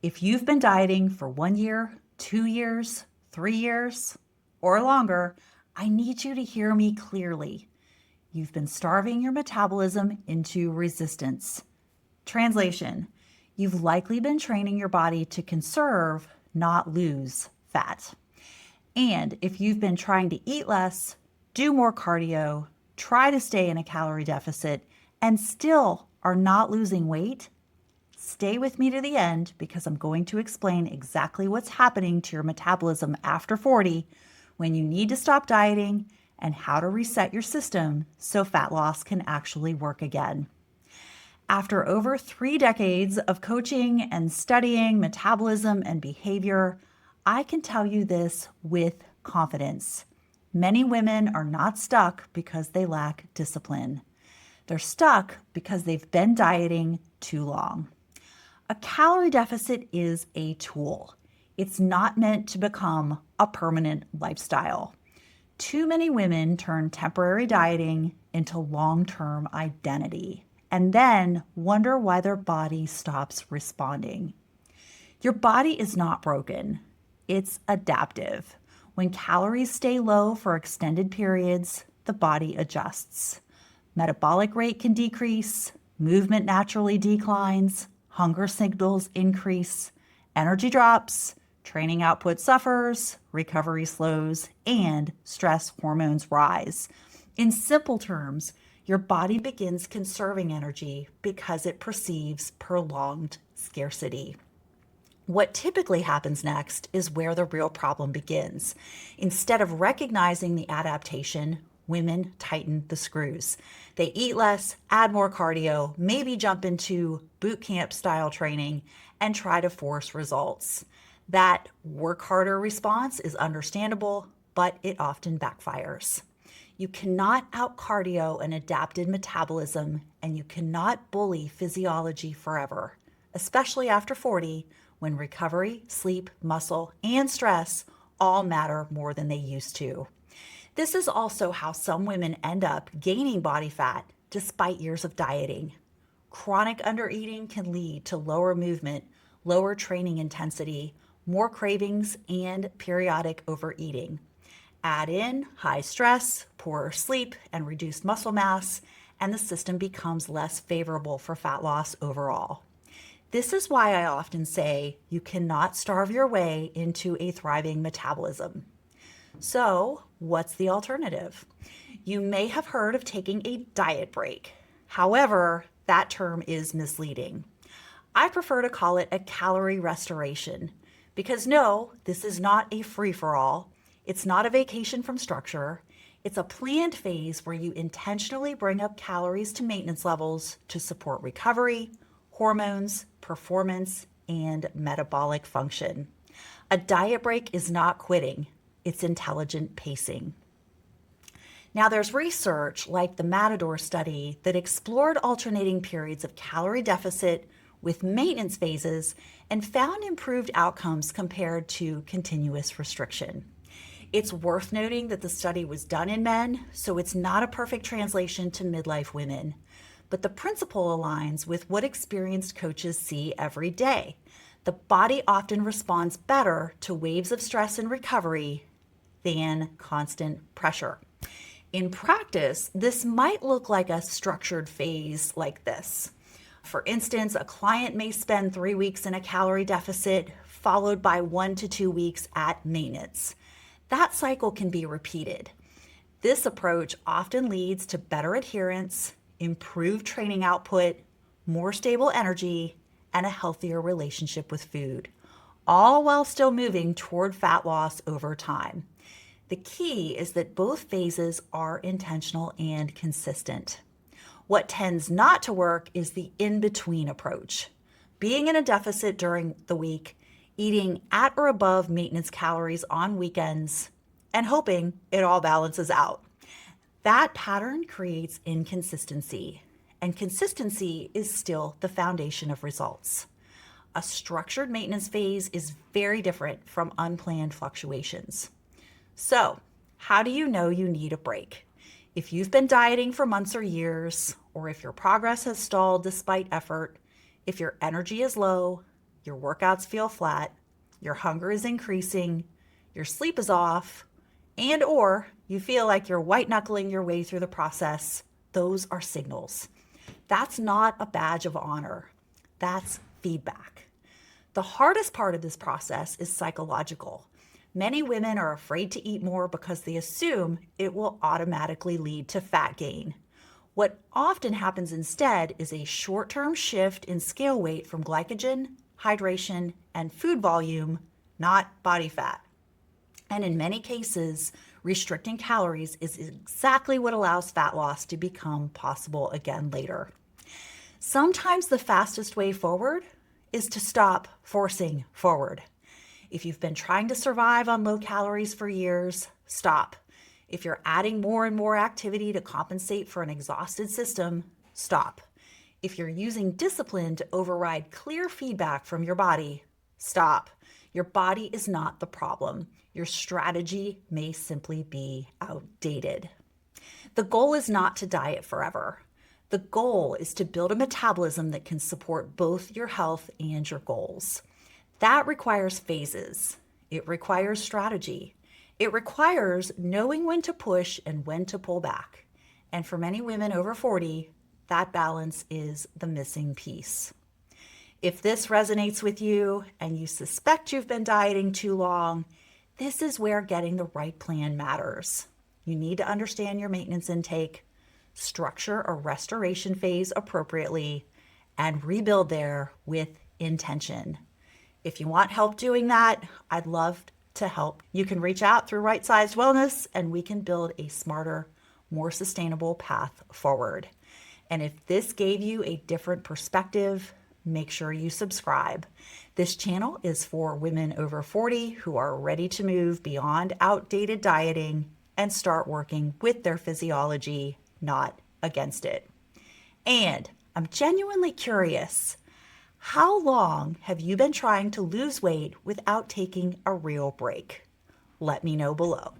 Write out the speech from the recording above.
If you've been dieting for 1 year, 2 years, 3 years, or longer, I need you to hear me clearly. You've been starving your metabolism into resistance. Translation: you've likely been training your body to conserve, not lose fat. And if you've been trying to eat less, do more cardio, try to stay in a calorie deficit, and still are not losing weight, stay with me to the end because I'm going to explain exactly what's happening to your metabolism after 40 when you need to stop dieting and how to reset your system so fat loss can actually work again. After over 3 decades of coaching and studying metabolism and behavior, I can tell you this with confidence. Many women are not stuck because they lack discipline. They're stuck because they've been dieting too long. A calorie deficit is a tool. It's not meant to become a permanent lifestyle. Too many women turn temporary dieting into long-term identity and then wonder why their body stops responding. Your body is not broken. It's adaptive. When calories stay low for extended periods, the body adjusts. Metabolic rate can decrease, movement naturally declines, hunger signals increase, energy drops, training output suffers, recovery slows, and stress hormones rise. In simple terms, your body begins conserving energy because it perceives prolonged scarcity. What typically happens next is where the real problem begins. Instead of recognizing the adaptation, women tighten the screws. They eat less, add more cardio, maybe jump into boot camp style training, and try to force results. That work harder response is understandable, but it often backfires. You cannot out cardio an adapted metabolism, and you cannot bully physiology forever, especially after 40, when recovery, sleep, muscle, and stress all matter more than they used to. This is also how some women end up gaining body fat despite years of dieting. Chronic undereating can lead to lower movement, lower training intensity, more cravings, and periodic overeating. Add in high stress, poorer sleep, and reduced muscle mass, and the system becomes less favorable for fat loss overall. This is why I often say you cannot starve your way into a thriving metabolism. So, what's the alternative? You may have heard of taking a diet break. However, that term is misleading. I prefer to call it a calorie restoration because no, this is not a free-for-all. It's not a vacation from structure. It's a planned phase where you intentionally bring up calories to maintenance levels to support recovery, hormones, performance, and metabolic function. A diet break is not quitting. It's intelligent pacing. Now, there's research like the Matador study that explored alternating periods of calorie deficit with maintenance phases and found improved outcomes compared to continuous restriction. It's worth noting that the study was done in men, so it's not a perfect translation to midlife women. But the principle aligns with what experienced coaches see every day. The body often responds better to waves of stress and recovery than constant pressure. In practice, this might look like a structured phase like this. For instance, a client may spend 3 weeks in a calorie deficit, followed by 1 to 2 weeks at maintenance. That cycle can be repeated. This approach often leads to better adherence, improved training output, more stable energy, and a healthier relationship with food, all while still moving toward fat loss over time. The key is that both phases are intentional and consistent. What tends not to work is the in-between approach. Being in a deficit during the week, eating at or above maintenance calories on weekends, and hoping it all balances out. That pattern creates inconsistency, and consistency is still the foundation of results. A structured maintenance phase is very different from unplanned fluctuations. So, how do you know you need a break? If you've been dieting for months or years, or if your progress has stalled despite effort, if your energy is low, your workouts feel flat, your hunger is increasing, your sleep is off, and or you feel like you're white knuckling your way through the process, those are signals. That's not a badge of honor. That's feedback. The hardest part of this process is psychological. Many women are afraid to eat more because they assume it will automatically lead to fat gain. What often happens instead is a short-term shift in scale weight from glycogen, hydration, and food volume, not body fat. And in many cases, restricting calories is exactly what allows fat loss to become possible again later. Sometimes the fastest way forward is to stop forcing forward. If you've been trying to survive on low calories for years, stop. If you're adding more and more activity to compensate for an exhausted system, stop. If you're using discipline to override clear feedback from your body, stop. Your body is not the problem. Your strategy may simply be outdated. The goal is not to diet forever. The goal is to build a metabolism that can support both your health and your goals. That requires phases. It requires strategy. It requires knowing when to push and when to pull back. And for many women over 40, that balance is the missing piece. If this resonates with you and you suspect you've been dieting too long, this is where getting the right plan matters. You need to understand your maintenance intake, structure a restoration phase appropriately, and rebuild there with intention. If you want help doing that, I'd love to help. You can reach out through Right-Sized Wellness and we can build a smarter, more sustainable path forward. And if this gave you a different perspective, make sure you subscribe. This channel is for women over 40 who are ready to move beyond outdated dieting and start working with their physiology, not against it. And I'm genuinely curious, how long have you been trying to lose weight without taking a real break? Let me know below.